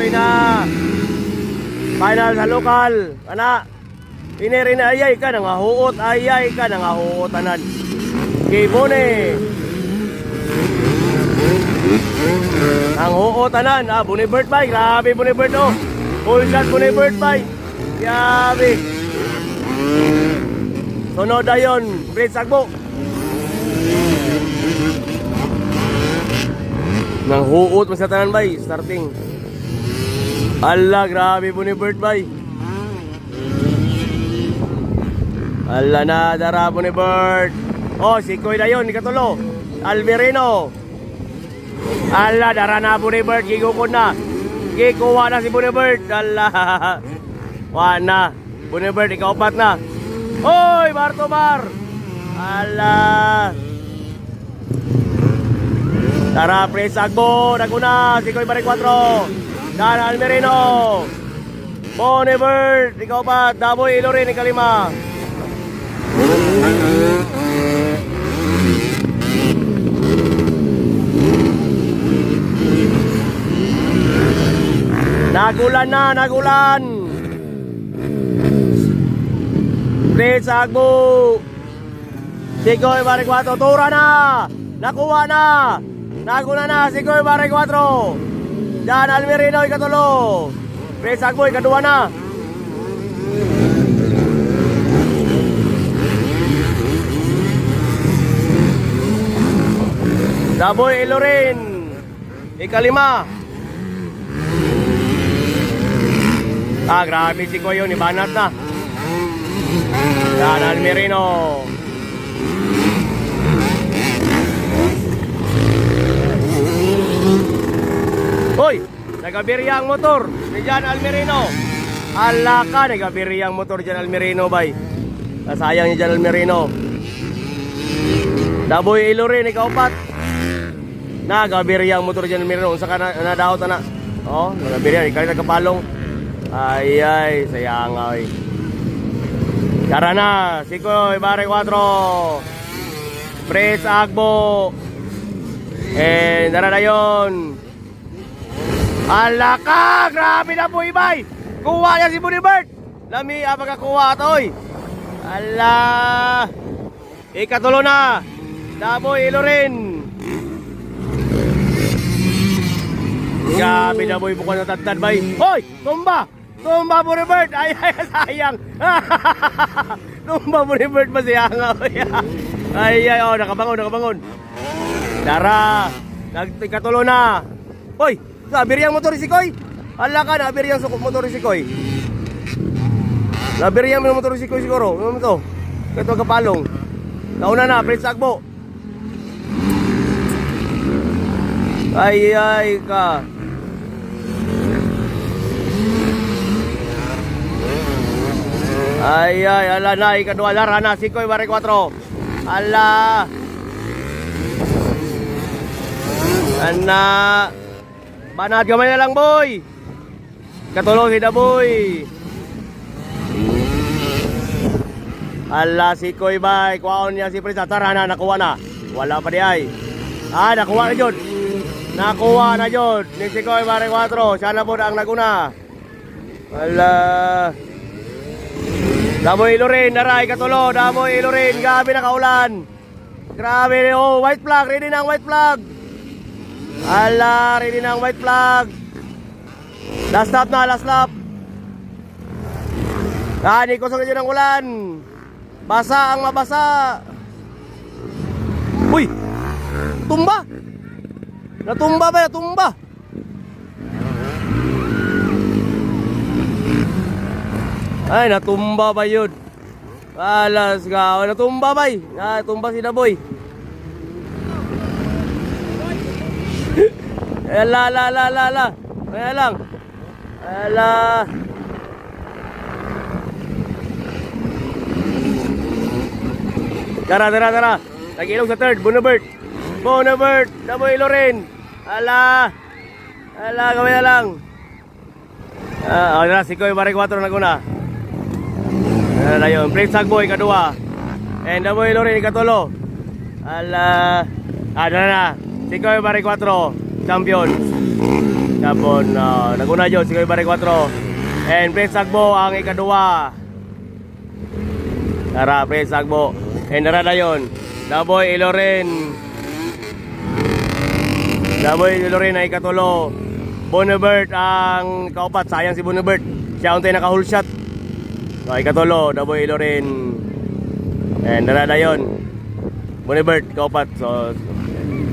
Daboy na. Final sa lokal. Ana. Iniri na ayay ka nang huot. Ayay ka nang huotanan. Kibone. Ang huotanan. Bunibird ba? Grabe Bunibird oh. Full shot Bunibird ba? Grabe. Sunod na yun. Brits Agbo. Nang huot mo sa tanan bay. Starting. Ala, grabe Bunibird bay. Ala na, dara Bunibird. Oh, si Koy na yun, ikatulo. Almerino. Ala, dara na Bunibird. Gigukod na. Gikuha na si Bunibird. Ala. Wana. Bunibird, ikaupat na. Hoy, bar to bar. Ala. Tara, Prince Agbo. Naguna. Si Koy Barek 4. Dan Almerino. Bunibird, ikaupat. Daboy Ilorin, ikalima. Nagulan na, nagulan. Prince Agbo. Sigoy Barek 4. Tura na. Nakuha na. Naguna na. Sigoy Barek 4. Dan Almerino ikatulo. Prince Agbo ikadua na. Daboy Ilorin ikalima. Grabe si Koy yun, ibanat na. Dan Almerino. Hoy, nagabirya ang motor ni Jan Almerino. Ala ka, nagabirya ang motor Jan Almerino bay. Sayang ni Jan Almerino. Daboy Ilorin ikaupat. Nagabirya ang motor Jan Almerino. Unsa ka na daot na. Oh, nagabirya ikaw nagkapalong. Ay, sayang ay. Tara na, Sikoy Barek 4. Prince Agbo. Tara na yun. Ala ka, grabe na po ibay. Kuha niya si Bunibird. Lami, pagkakuha atoy. Ala. Ikatulo na. Daboy Ilorin. Grabe na boy, bukod na tagtad bay. Hoy, tumba. Tumba Bunibird. Ay, sayang. Tumba Bunibird pa siya nga. Ay, nakabangon. Tara. Ikatulo na. Hoy, nabiryang motor si Koy. Hala ka, nabiryang motor si Koy. Nabiryang motor si Koy siguro. Ano to? Ito kapalong. Nauna na, Prince Agbo. Ay ka. Ay, ala na, ikadua lara na, Sikoy Barek 4. Ala. Ana. Banat gamay na lang, boy. Katulong si Daboy. Ala, Sikoy bay. Kuhaon niya si Prince. Tara na, nakuha na. Wala pa di ay. Nakuha na yun. Nakuha na yun. Ni Sikoy Barek 4. Siya na po ang naguna. Ala. Daboy Ilorin, naray katulo. Daboy Ilorin, gabi na kaulan. Grabe, oh, white flag, ready na ang white flag. Ala, ready na ang white flag. Last lap na, last lap. Hindi ko sa ng ulan. Basa ang mabasa. Uy, tumba. Natumba ba, natumba. Ay, natumba ba yun? Alas ka, natumba ba? Natumba si Daboy. La. Kaya lang. Ala. Tara. Nag-ilong sa third, Bunibird. Daboy Ilorin. Ala, gawin na lang. Sikoy Barek 4 naguna. Ano na yun, Prince Agbo ikadua. And Daboy Ilorin ikatulo. Ala. Na. Sikoy Barek 4, champion. Tapon, naguna yun, si Kuya Barry 4. And Prince Agbo ang ikadua. Tara, Prince Agbo. And narada yun. Daboy Ilorin. Daboy Ilorin ay ikatulo. Bonebert ang kaupat. Sayang si Bonebert. Siya untay naka-hull shot. So, ikatulo, Daboy Ilorin. And narada yun. Bonebert, kaupat. So,